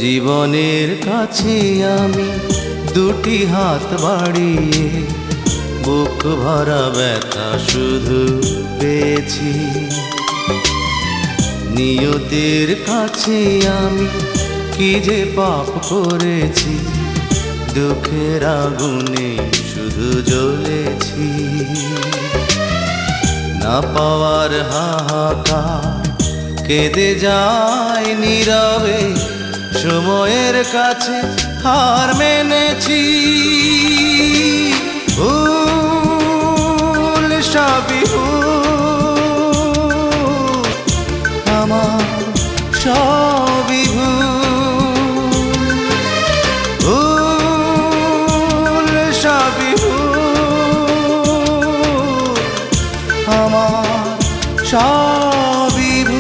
জীবনের কাছে আমি দুটি হাত বাড়িয়ে বুক ভরা ব্যথা শুধু পেয়েছি। নিয়তির কাছে আমি কি যে পাপ করেছি, দুঃখের আগুনে শুধু জ্বলেছি। না পাওয়ার হাহাকার কেঁদে যায় নীরবে, সময়ের কাছে হার মেনেছি। ভুল সবই ভুল, আমার সবই ভুল, সবই ভুল, আমার সবই ভুল।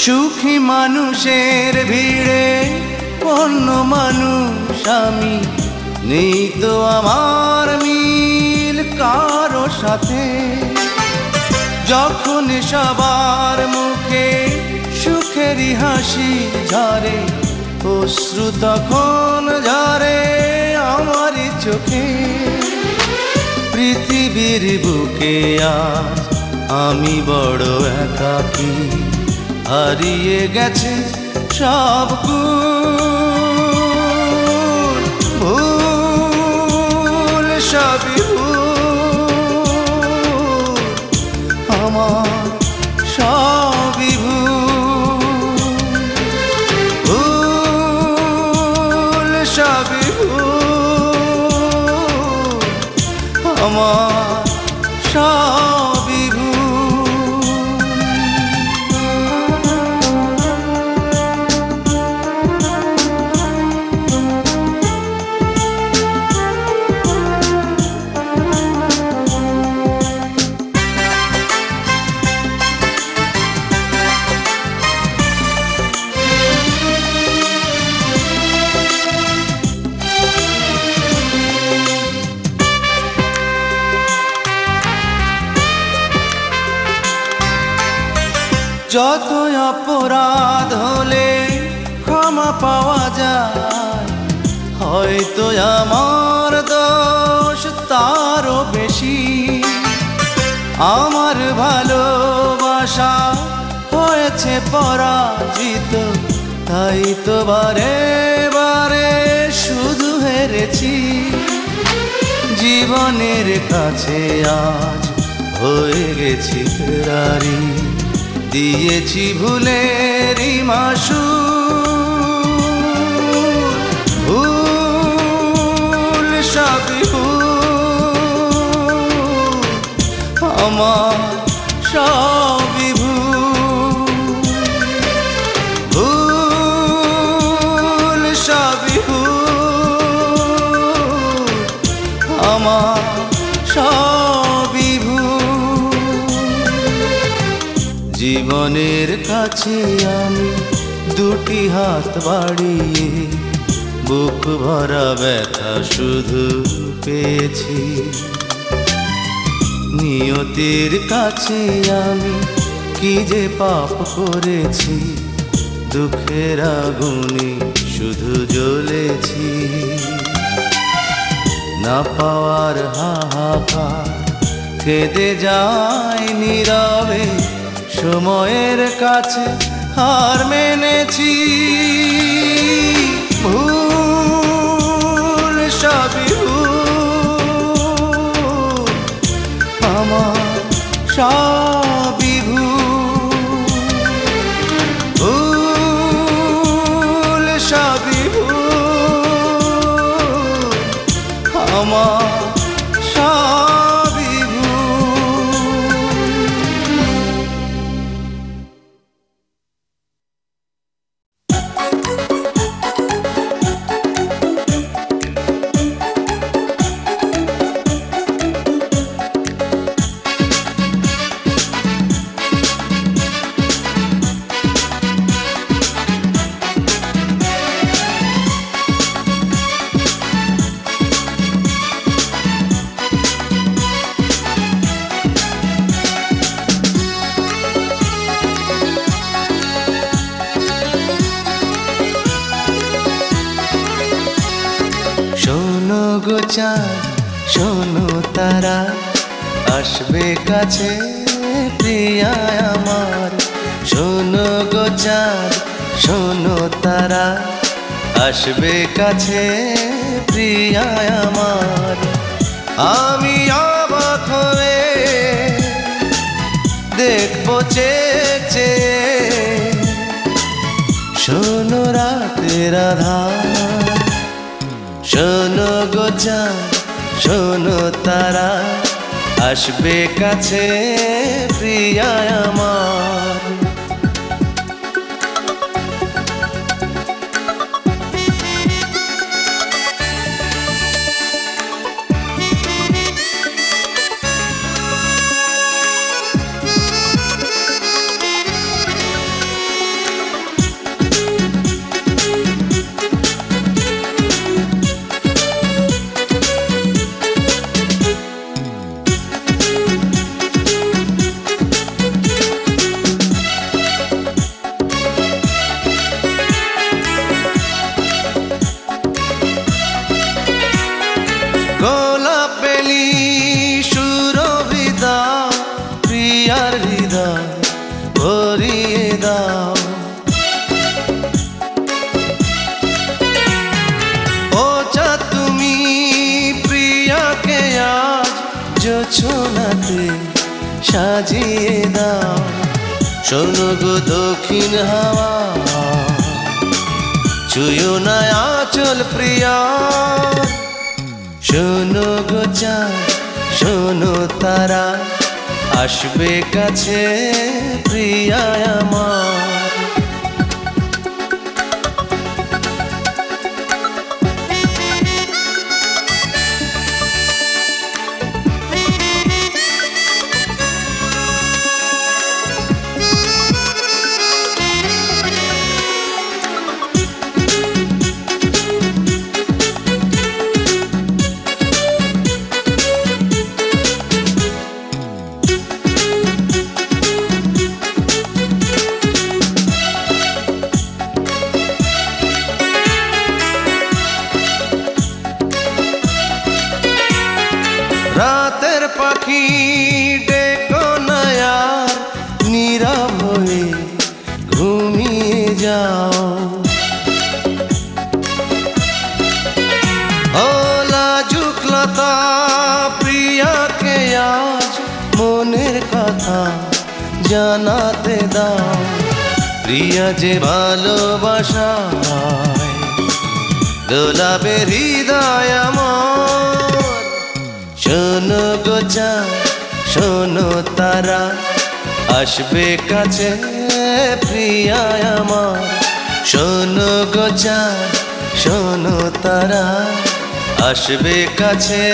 সুখী মানুষের ভিড়ে অন্য মানুষ আমি, নেই তো আমার মিল কারো সাথে। যখন সবার মুখে সুখেরই হাসি ঝরে, অশ্রু তখন ঝরে আমারই চোখে। পৃথিবীর বুকে আজ আমি বড় একাকী, হারিয়ে গেছে সব গুণ। ভুল সবই ভুল, আমার সবই ভুল, ভুল সবই ভুল, আমার সবই ভুল। যত অপরাধ হলে ক্ষমা পাওয়া যায়, হয়তো আমার দোষ তারও বেশি। আমার ভালোবাসা হয়েছে পরাজিত, তাই তো বারে বারে শুধু হেরেছি। জীবনের কাছে আজ হয়ে গেছি ফেরারি, দিয়েছি ভুলেরই মাসুল। ভুল সবই ভুল, আমার সবই ভুল, ভুল সবই ভুল, আমার সবই ভুল। জীবনের কাছে আমি দুটি হাত বাড়িয়ে বুক ভরা ব্যথা শুধু পেয়েছি। নিয়তির কাছে আমি কি যে পাপ করেছি, দুঃখের আগুনে শুধু জ্বলেছি। না পাওয়ার হাহাকার কেঁদে যায় নীরবে, সময়ের কাছে হার মেনেছি। ভুল সবই ভুল, আমার সবই ভুল, ভুল সবই ভুল, আমার চাঁদ শোনো তারা আসবে কাছে প্রিয়া আমার। শোনো গো চাঁদ শোনো তারা আসবে কাছে প্রিয়া আমার। আমি অবাক হয়ে দেখবো চেয়ে শোনো রাতের আধার। শোনো গো চাঁদ শোনো তারা আসবে কাছে প্রিয়া আমার। গোলাপেলি সুরভিদা প্রিয়ার হৃদয় ভরিয়ে দাও। ও চাঁদ তুমি প্রিয়াকে আজ জোছনাতে সাজিয়ে দাও। শোনো গো দক্ষিণ হাওয়া ছুঁয়ো না আঁচল প্রিয়া। শোনো গো চাঁদ শোনো তারা আসবে কাছে প্রিয়া আমার। রাতের পাখি ডেকো না আর নীরব হয়ে ঘুমিয়ে যাও। ও লাজুক লতা প্রিয়াকে আজ মনের কথা জানাতে দাও। প্রিয়া যে ভালোবাসায় দোলাবে হৃদয় আমার। শোনো গো চাঁদ শোনো তারা আসবে কাছে প্রিয়া আমার। শোনো গো চাঁদ শোনো তারা আসবে কাছে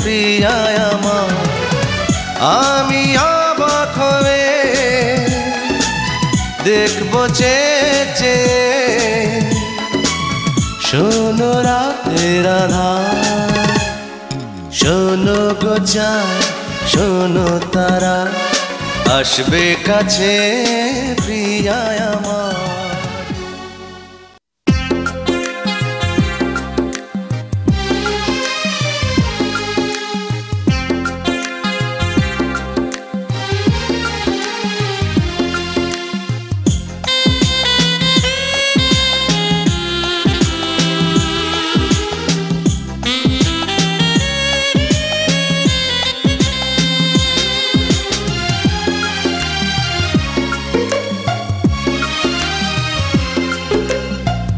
প্রিয়া আমার। আমি অবাক হয়ে দেখবো চেয়ে শোনো রাতের আধার। শোনো গো চাঁদ শোনো তারা আসবে কাছে প্রিয়া আমার।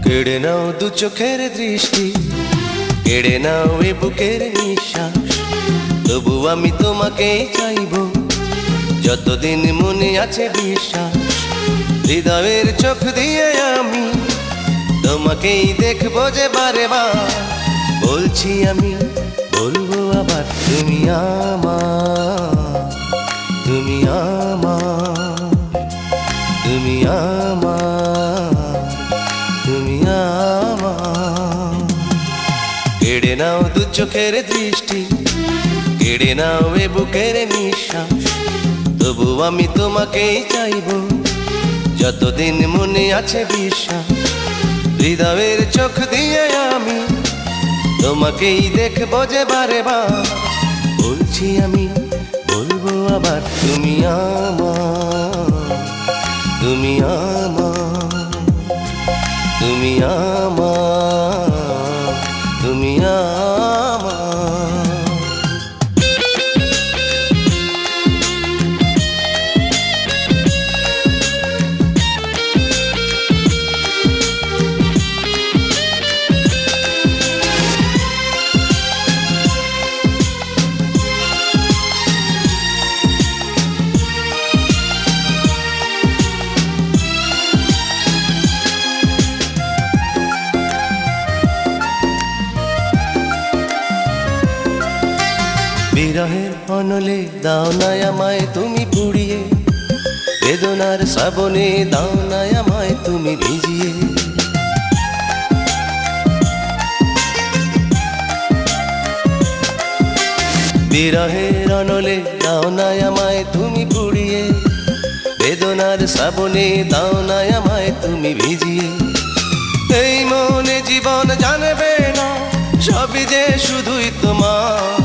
কেড়ে নাও দু চোখের দৃষ্টি কেড়ে নাও এ বুকের নিঃশ্বাস। তবু আমি তোমাকেই চাইব যতদিন মনে আছে বিশ্বাস। হৃদয়ের চোখ দিয়ে আমি তোমাকেই দেখবো যে বারে বার। বলছি আমি বলবো আবার তুমি আমার তুমি আমার তুমি আমার তুমি আমার। কেড়ে নাও দু চোখের দৃষ্টি কেড়ে নাও এ বুকের নিঃশ্বাস। তবু আমি তোমাকেই চাইব যতদিন মনে আছে বিশ্বাস। হৃদয়ের চোখ দিয়ে আমি তোমাকেই দেখবো যে বারে বার। বলছি আমি, বলবো আবার, তুমি আমার, তুমি আমার, তুমি আমার, তুমি আমার। বিরহের অনলে দাও না আমায় তুমি পুড়িয়ে, বেদনার শ্রাবণে দাও না আমায় তুমি ভিজিয়ে। বিরহের অনলে দাও না আমায় তুমি পুড়িয়ে, বেদনার শ্রাবণে দাও না আমায় তুমি ভিজিয়ে। এই মনে জীবন জানবে না, সবই যে শুধুই তোমার।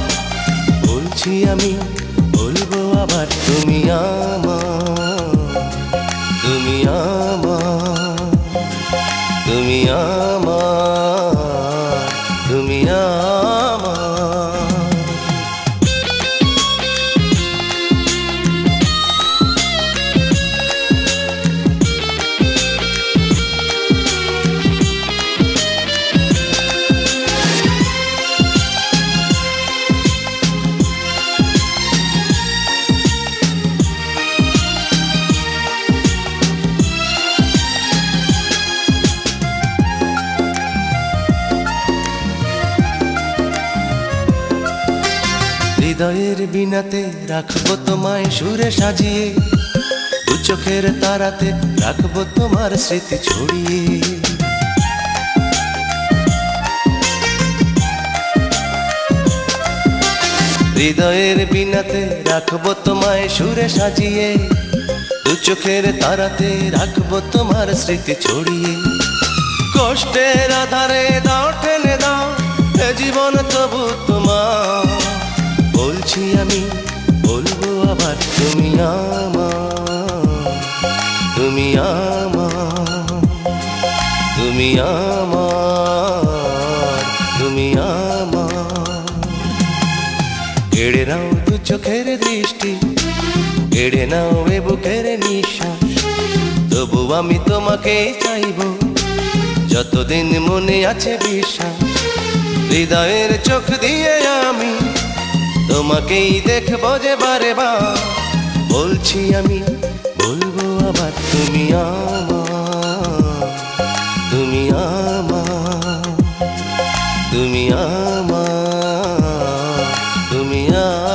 বলছি আমি, বলবো আবার, তুমি আমার, তুমি আমার, তুমি আমার, তুমি আমার। হৃদয়ের বিনাতে রাখবো তোমায় সুরে সাজিয়ে, দু চোখের তারাতে রাখবো তোমার স্মৃতি ছড়িয়ে। হৃদয়ের বিনাতে রাখবো তোমায় সুরে সাজিয়ে, দু চোখের তারাতে রাখবো তোমার স্মৃতি ছড়িয়ে। কষ্টের আধারে দাও ঠেলে দাও এ জীবন তবু তোমার। বলছি আমি, বলবো আবার, তুমি আমার, তুমি আমার, তুমি আমার, তুমি আমার। কেড়ে নাও দু চোখের দৃষ্টি, কেড়ে নাও এ বুকের নিঃশ্বাস, তবু আমি তোমাকে চাইবো যতদিন মনে আছে বিশ্বাস। হৃদয়ের চোখ দিয়ে আমি তোমাকেই দেখবো যে বারে বার। বলছি আমি, বলবো আবার, তুমি আমার, তুমি আমার, তুমি আমার, তুমি আমার।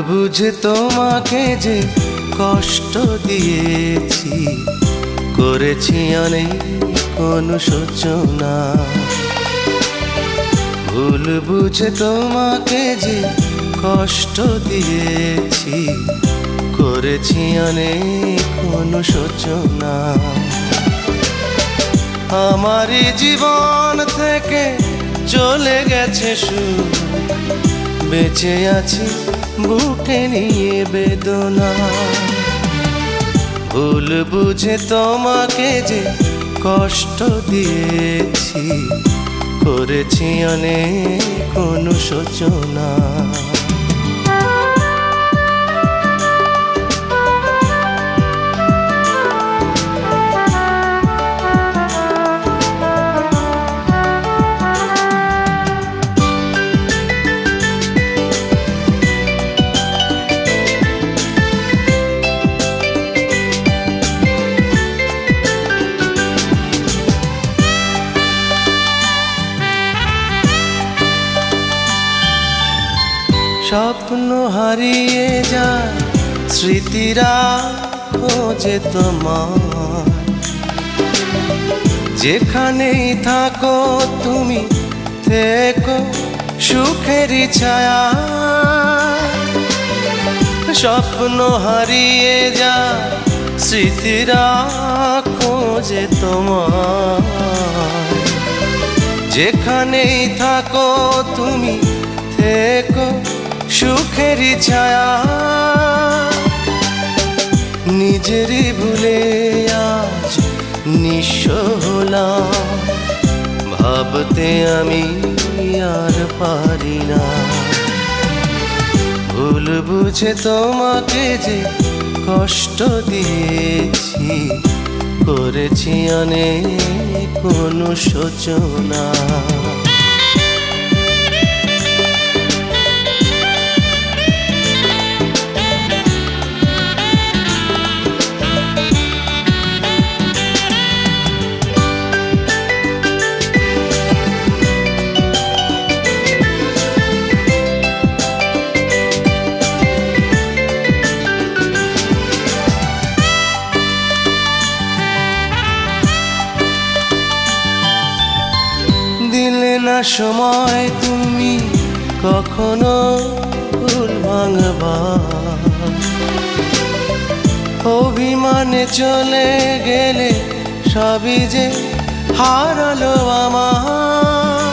বুঝে তোমাকে যে কষ্ট দিয়েছি, করেছি অনেক অনুশোচনা। ভুল বুঝে তোমাকে যে কষ্ট দিয়েছি, করেছি অনেক অনুশোচনা। আমারই জীবন থেকে চলে গেছে সুখ, বেঁচে আছি বুকে নিয়ে বেদনা। ভুল বুঝে তোমাকে যে কষ্ট দিয়েছি, করেছি অনেক অনুশোচনা। স্বপ্ন হারিয়ে যায়, স্মৃতিরা খোঁজে তোমার। যেখানেই থাকো তুমি থেকো সুখেরই ছায়া। স্বপ্ন হারিয়ে যায়, স্মৃতিরা খোঁজে তোমার। যেখানেই থাকো তুমি থেকো সুখেরই ছায়া। নিজেরই ভুলে আজ নিঃস্ব হলাম, ভাবতে আমি আর পারি না। ভুল বুঝে তোমাকে যে কষ্ট দিয়েছি, করেছি অনেক অনুশোচনা। দিলে না সময় তুমি কখনো ভুল ভাঙবার। অভিমানে চলে গেলে সবই যে হারালো আমার।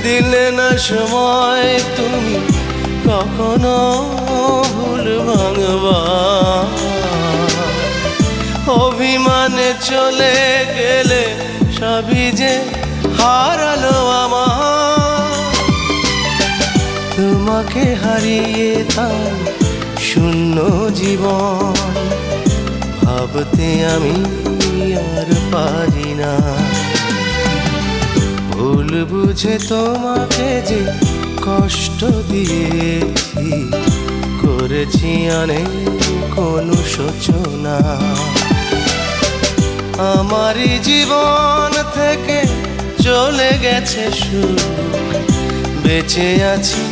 দিলে না সময় তুমি কখনো ভুল ভাঙবার। অভিমানে চলে গেলে সবই যে হারালো আমার। তোমাকে হারিয়ে তার শূন্য জীবন, ভাবতে আমি আর পারি না। ভুল বুঝে তোমাকে যে কষ্ট দিয়েছি, করেছি অনেক অনুশোচনা। আমারই জীবন থেকে চলে গেছে সুখ, বেঁচে আছি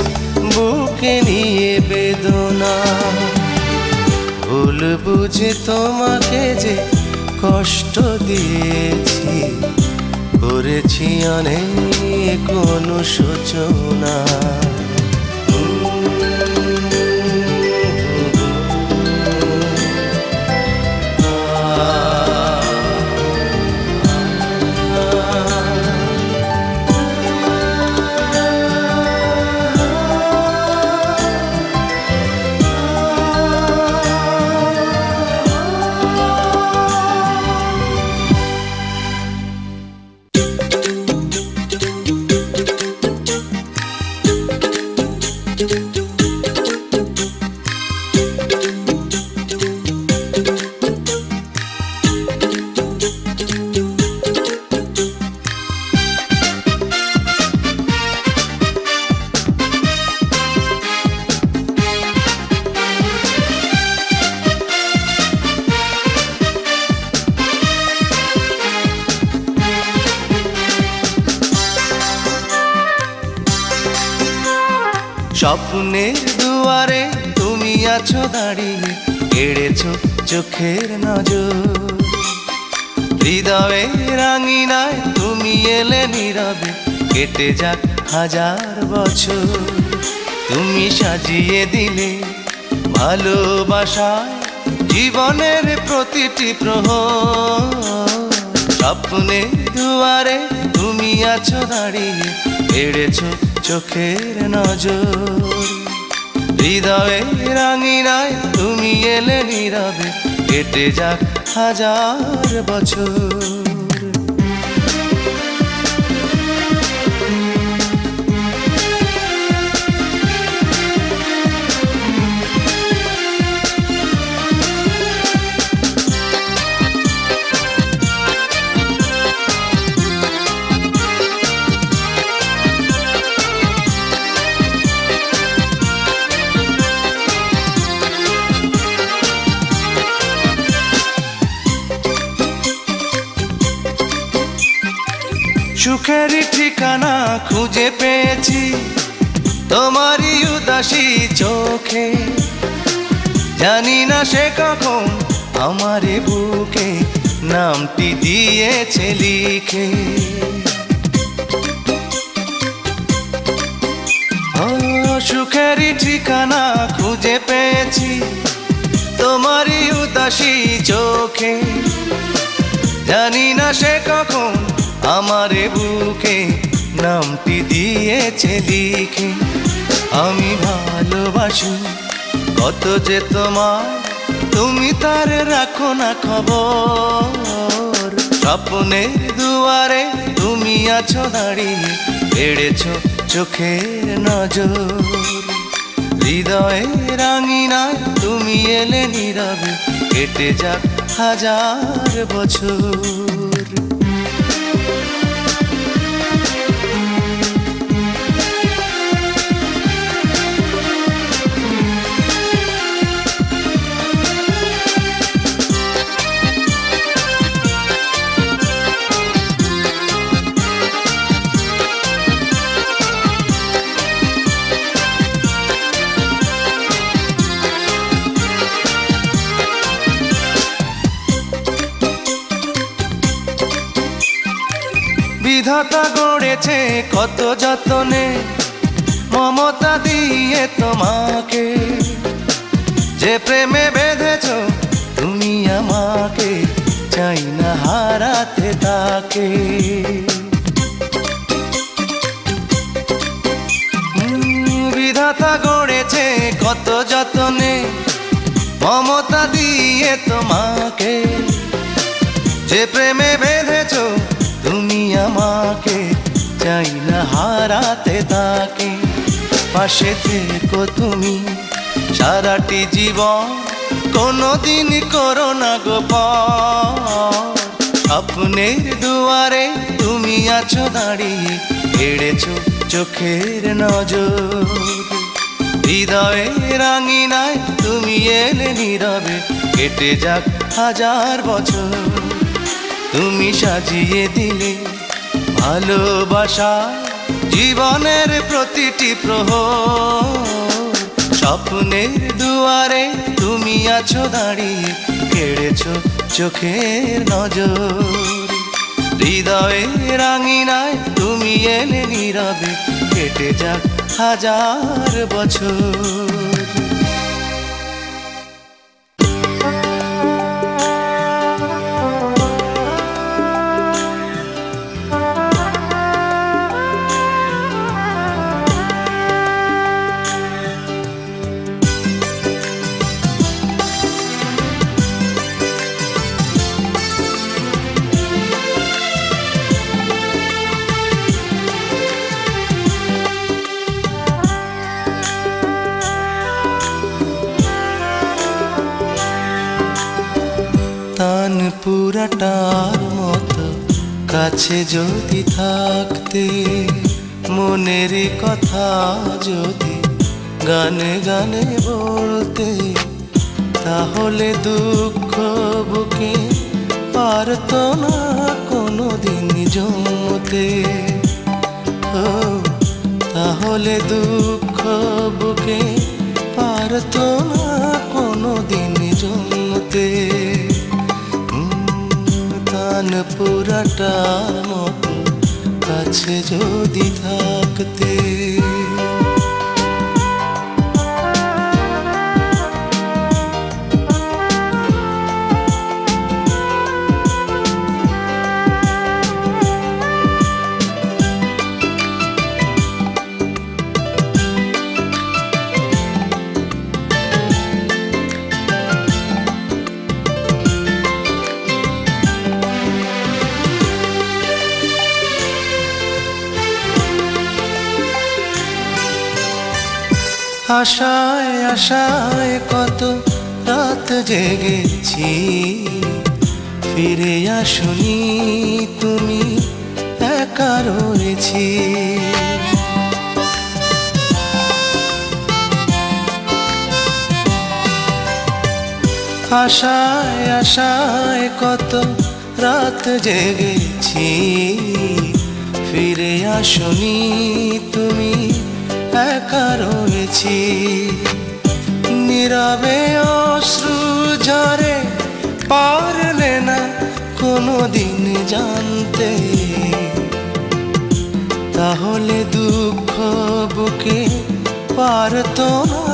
বুকে নিয়ে বেদনা। ভুল বুঝে তোমাকে যে কষ্ট দিয়েছি, করেছি অনেক অনুশোচনা। স্বপ্নের দুয়ারে তুমি আছো দাঁড়িয়ে, কেড়েছো চোখের নজর। হৃদয়ের আঙিনায় তুমি এলে নীরবে, কেটে যাক হাজার বছর। তুমি সাজিয়ে দিলে ভালোবাসায় জীবনের প্রতিটি প্রহর। স্বপ্নের দুয়ারে তুমি আছো দাঁড়িয়ে, কেড়েছো চোখের নজর। হৃদয়ের আঙিনায় তুমি এলে নীরবে, কেটে যাক হাজার বছর। সুখেরই ঠিকানা খুঁজে পেয়েছি তোমারই উদাসী চোখে, জানি না সে কখন আমারে বুকে নামটি দিয়েছে লিখে। ও সুখেরই ঠিকানা খুঁজে পেয়েছি তোমারই উদাসী চোখে, জানি না সে কখন আমারে বুকে নামটি দিয়েছে লিখে। আমি ভালোবাসি কত যে তোমার, তুমি তার রাখো না খবর। স্বপ্নের দুয়ারে তুমি আছো দাঁড়িয়ে, এড়েছো চোখের নজর। হৃদয়ের আঙিনায় তুমি এলে নীরবে, কেটে যাক হাজার বছর। বিধাতা গড়েছে কত যতনে মমতা দিয়ে তোমাকে, যে প্রেমে বেঁধেছ তুমি আমাকে, চাই না হারাতে তাকে। বিধাতা গড়েছে কত যতনে মমতা দিয়ে তোমাকে, যে প্রেমে বেঁধেছ তুমি আমাকে, চাই না হারাতে তাকে। পাশে থেকো তুমি সারাটি জীবন, কোনোদিন করো না গোপন। স্বপ্নের দুয়ারে তুমি আছো দাঁড়িয়ে, এড়েছো চোখের নজর। হৃদয়ের আঙিনায় তুমি এলে নীরবে, কেটে যাক হাজার বছর। তুমি সাজিয়ে দিলে ভালোবাসা জীবনের প্রতিটি প্রহর। স্বপ্নের দুয়ারে তুমি আছো দাঁড়িয়ে, কেড়েছো চোখের নজর। হৃদয়ের আঙিনায় তুমি এলে নীরবে, কেটে যাক হাজার বছর। তানপুরাটার মতো কাছে যদি থাকতে, মনের কথা যদি গানে গানে বলতে, তাহলে দুঃখ বুকে পারতো না কোনোদিন জমতে। ও তাহলে দুঃখ বুকে পারতো না কোনোদিন জমতে। তানপুরাটার মতো কাছে যদি থাকতে। আশায় আশায় কত রাত জেগেছি, ফিরে আসনি তুমি, একা রয়েছি। আশায় আশায় কত রাত জেগেছি, ফিরে আসনি তুমি, একা রয়েছি। নীরবে অশ্রু ঝরে, পারলে না কোনোদিন জানতে, তাহলে দুঃখ বুকে পারতো না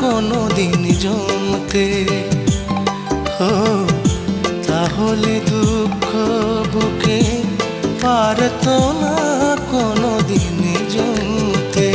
কোনোদিন জমতে। তাহলে দুঃখ বুকে পারতো না কোনোদিন জমতে।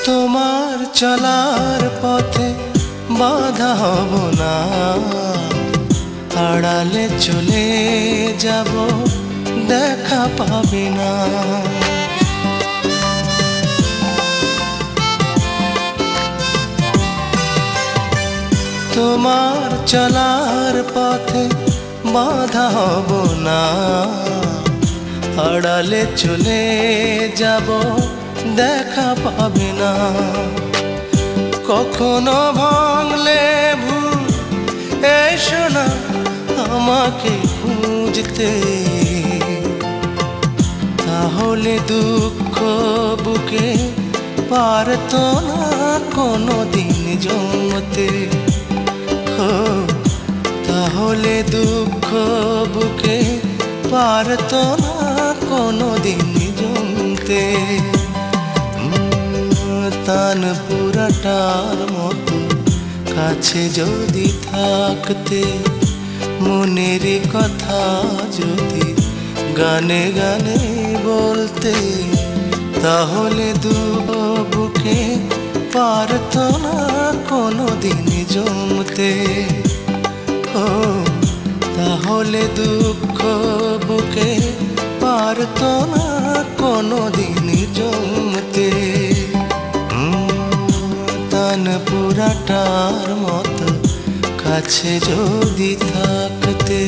তোমার চলার পথে বাধা হব না, আড়ালে চলে যাব, দেখা পাবে না। তোমার চলার পথে বাধা হব না, আড়ালে চলে যাব, দেখা পাবে না। কখনো ভাঙলে ভুল, এসো না আমাকে খুঁজতে, তাহলে দুঃখ বুকে পারতো না কোনোদিন জমতে। তাহলে দুঃখ বুকে পারতো না কোনোদিন জমতে। তান পুরাটার মতো কাছে যদি থাকতে, মনের কথা যদি গানে গানে বলতে, তাহলে বুকে পারতো না কোনোদিন জমতে। তাহলে দুঃখ বুকে পারতো না কোনোদিন জমতে। তান পুরাটার মতো কাছে যদি থাকতে।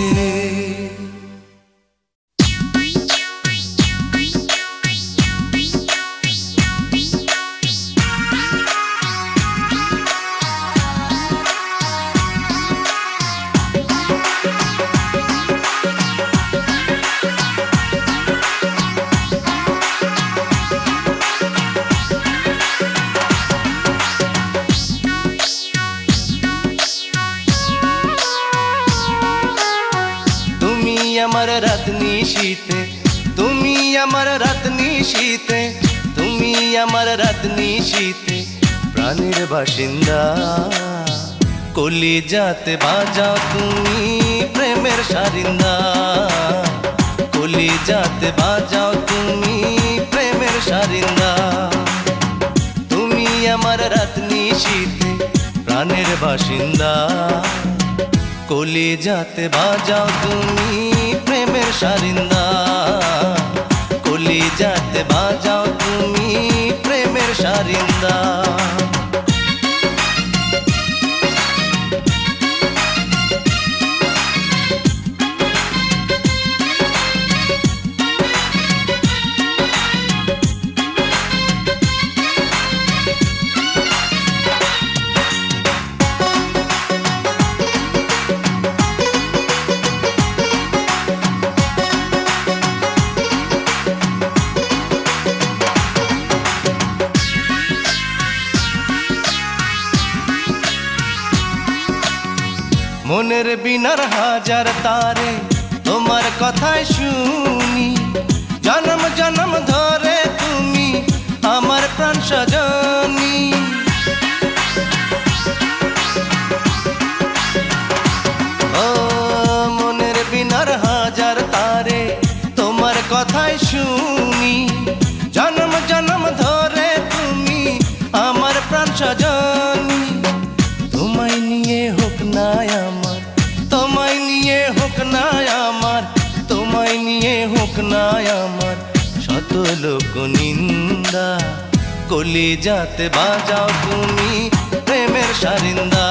আমার রাত নিশীতে, তুমি আমার রাত নিশীতে, তুমি আমার রাত নিশীতে প্রাণের বাসিন্দা। কলিজাতে বাজাও তুমি প্রেমের সারিন্দা, কলিজাতে বাজাও তুমি প্রেমের সারিন্দা। তুমি আমার রাত নিশীতে প্রাণের বাসিন্দা, কলিজাতে বাজাও তুমি প্রেমের সারিন্দা, কলিজাতে বাজাও তুমি প্রেমের সারিন্দা। মনের বিনার হাজার তারে তোমার কথায় শুনি, জনম জনম ধরে তুমি আমার প্রাণ সজনী। ও মনের বিনার হাজার তারে তোমার কথাই শুনি, জন্ম জন্ম ধরে তুমি আমার প্রাণ সজনী। তোমায় নিয়ে হোক না আমার, তোমায় নিয়ে হোক না আমার, তোমায় নিয়ে হোক না আমার শত লোক নিন্দা, কলিজাতে বাজাও তুমি প্রেমের সারিন্দা,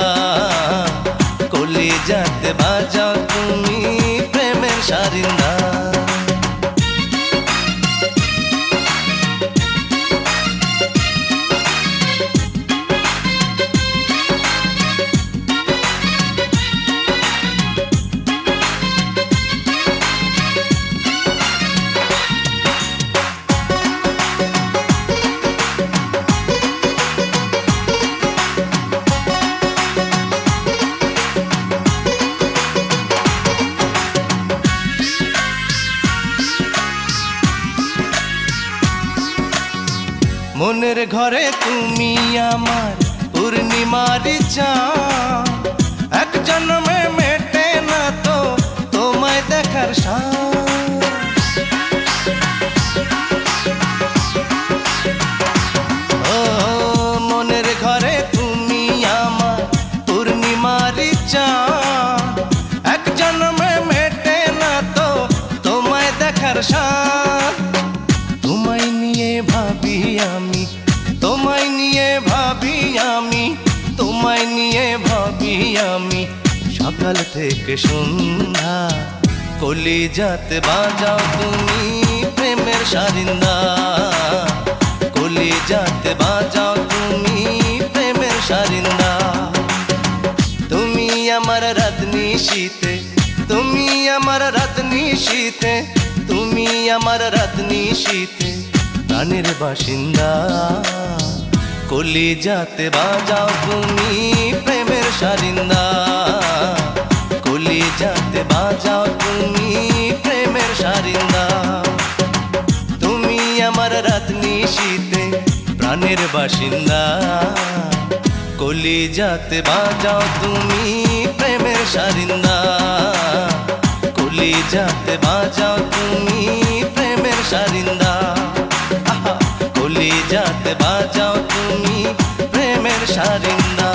কলিজাতে বাজাও তুমি প্রেমের সারিন্দা। মনের ঘরে তুমি আমার পূর্ণিমার চাঁদ, এক জন্মে মেটে না তো তোমায় দেখার সাথ। ও মনের ঘরে তুমি আমার পূর্ণিমার চাঁদ, এক জন্মে মেটে না তো তোমায় দেখার সাথ। তোমায় নিয়ে ভাবি আমি, তোমায় নিয়ে ভাবি আমি, তোমায় নিয়ে ভাবি আমি সকাল থেকে সন্ধ্যা, কলিজাতে বাজাও তুমি প্রেমের সারিন্দা, কলিজাতে বাজাও তুমি প্রেমের সারিন্দা। তুমি আমার রাত নিশীথে, তুমি আমার রাত নিশীথে, তুমি আমার রাত নিশীথে প্রাণের বাসিন্দা, কলিজাতে বাজাও তুমি প্রেমের সারিন্দা, কলিজাতে বাজাও তুমি প্রেমের সারিন্দা। তুমি আমার রাত নিশীথে প্রাণের বাসিন্দা, কলিজাতে বাজাও তুমি প্রেমের সারিন্দা, কলিজাতে বাজাও তুমি প্রেমের সারিন্দা। কলিজাতে বাজাও তুমি প্রেমের সারিন্দা।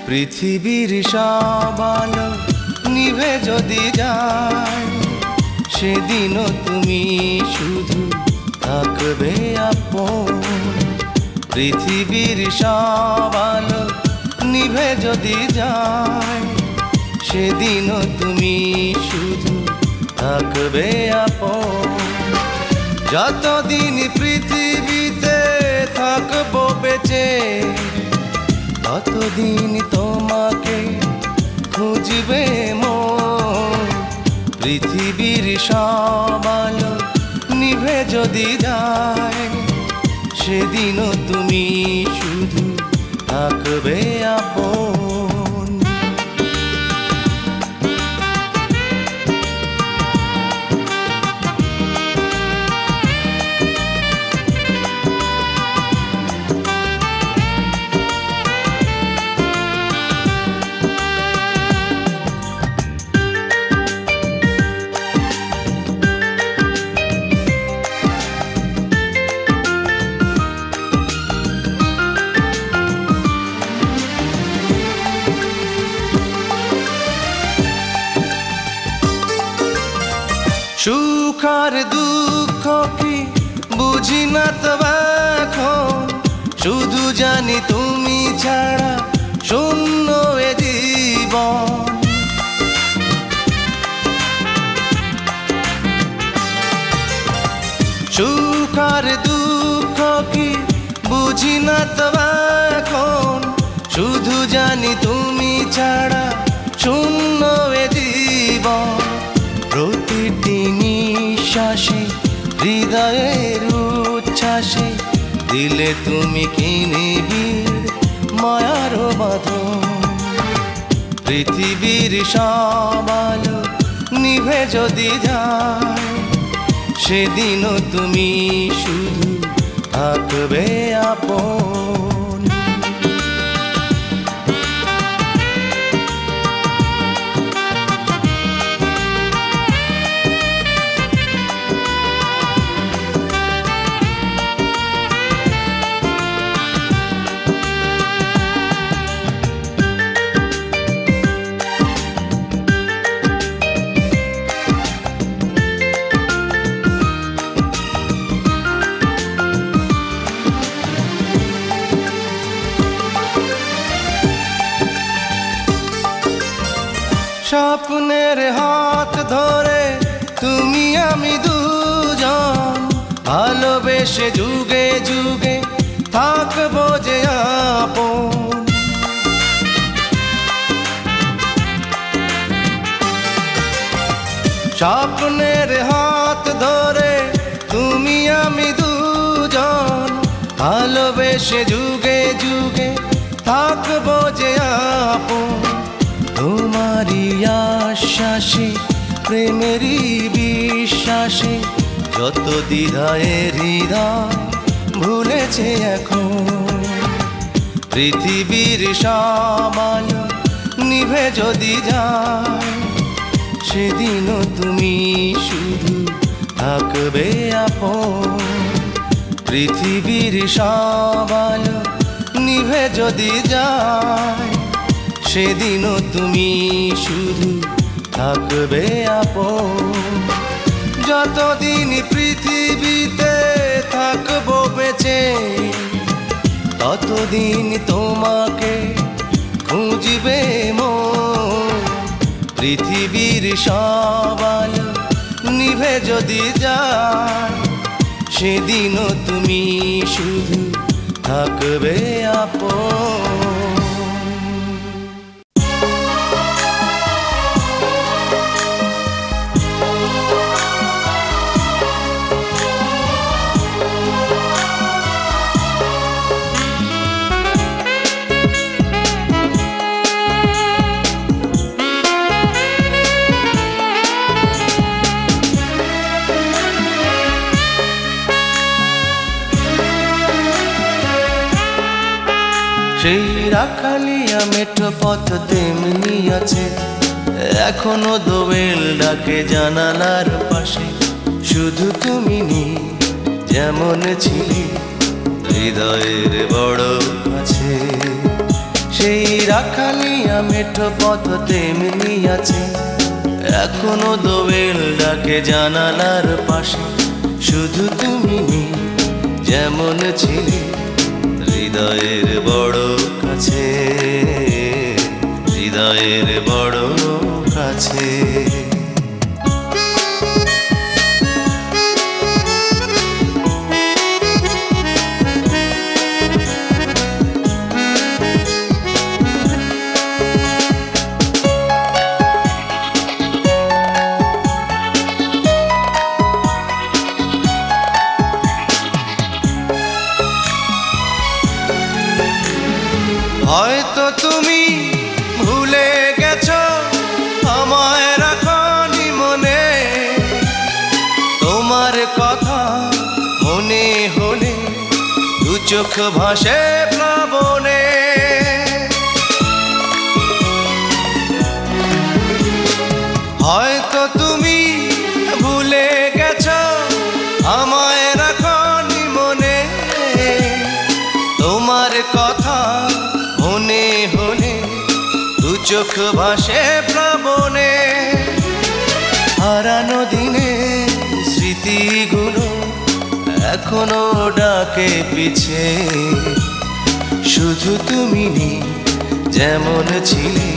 পৃথিবীর সব আলো নিভে যদি যায়, সেদিনও তুমি শুধু থাকবে আপন। পৃথিবীর সব আলো নিভে যদি যায়, সেদিনও তুমি শুধু থাকবে আপন। যতদিন পৃথিবীতে থাকবো বেঁচে, ততদিন তোমাকে খুঁজবে মন। পৃথিবীর সব আলো নিভে যদি যায়, সেদিনও তুমি শুধু থাকবে আপন। সুখ আর দুঃখ কি বুঝি না তো এখন, শুধু জানি তুমি ছাড়া শূন্য এ জীবন। সুখ আর দুঃখ কি বুঝি না তো এখন, শুধু জানি তুমি ছাড়া শূন্য এ জীবন। প্রতিটি নিঃশ্বাসে হৃদয়ের উচ্ছ্বাসে দিলে তুমি কি নিবিড় মায়ার বাঁধন। পৃথিবীর সব আলো নিভে যদি যায়, সেদিনও তুমি শুধু থাকবে আপন। স্বপ্নের হাত ধরে তুমি আমি দুজন, ভালোবেসে যুগে যুগে থাকবো যে আপন। স্বপ্নের হাত ধরে তুমি আমি দুজন, ভালোবেসে যুগে যুগে থাকবো যে আপন। তোমারই আশ্বাসে প্রেমেরই বিশ্বাসে যত দ্বিধায় হৃদয় ভুলেছে এখন। পৃথিবীর সব আলো নিভে যদি যায়, সেদিনও তুমি শুধু থাকবে আপন। পৃথিবীর সব আলো নিভে যদি যায়, সেদিনও তুমি শুধু থাকবে আপন। যতদিন পৃথিবীতে থাকবো বেঁচে, ততদিন তোমাকে খুঁজবে মন। পৃথিবীর সব আলো নিভে যদি যায়, সেদিনও তুমি শুধু থাকবে আপন। সেই রাখালিয়া মেঠো পথ তেমনি আছে, এখনো দোয়েল ডাকে জানালার পাশে। শুধু তুমি নি যেমন ছিলে হৃদয়ের বড় কাছে। সেই রাখালিয়া মেঠো পথ তেমনি আছে, এখনো দোয়েল ডাকে জানালার পাশে। শুধু তুমি নি যেমন ছিলে হৃদয়ের বড় কাছে, হৃদয়ের বড় কাছে। হয়তো তুমি ভুলে গেছো আমায় রাখনি মনে, তোমার কথা মনে হলে দু চোখ ভাসে প্লাবনে। হয়তো তুমি ভুলে গেছো আমায় রাখনি মনে, তোমার কথা মনে হলে দু চোখ ভাসে প্লাবনে। হারানো দিনে স্মৃতিগুলো এখনো ডাকে পিছে, শুধু তুমি নেই যেমন ছিলে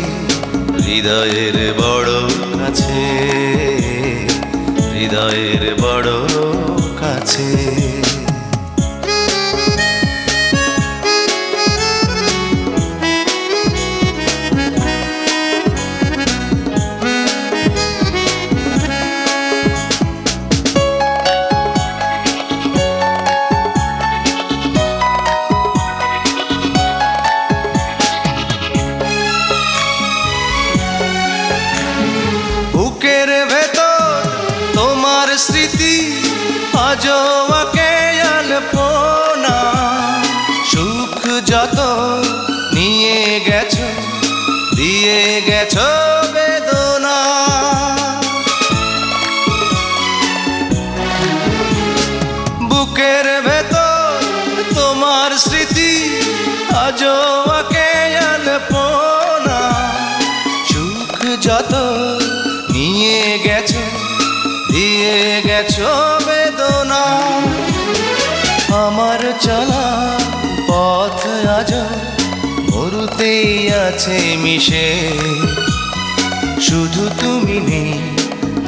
হৃদয়ের বড় কাছে, হৃদয়ের বড় কাছে। বুকের ভেতর তোমার স্মৃতি আজও আঁকে আলপনা, সুখ যত নিয়ে গেছো দিয়ে গেছো বেদনা। বুকের ভেতর তোমার স্মৃতি আজও আঁকে আলপনা, সুখ যত নিয়ে গেছো দিয়ে গেছো বেদনা। আমার চলা পথ আজ মরুতেই আছে মিশে, শুধু তুমি নেই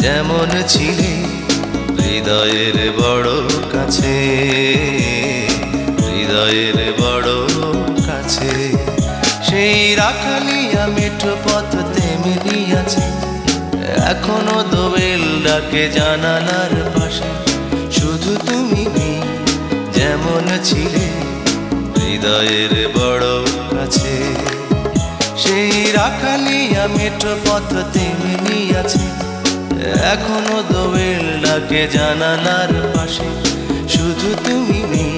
যেমন ছিলে হৃদয়ের বড় কাছে, হৃদয়ের বড় কাছে। সেই রাখালিয়া মেঠো পথ তেমনি আছে, এখনো দোয়েল ডাকে জানালার পাশে, শুধু তুমি নেই যেমন ছিলে হৃদয়ের বড় কাছে। সেই রাখালিয়া মেঠো পথ তেমনি আছে, এখনো দোয়েল ডাকে জানালার পাশে, শুধু তুমি নেই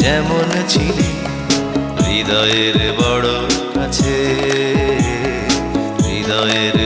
যেমন ছিলে হৃদয়ের বড় কাছে, হৃদয়ের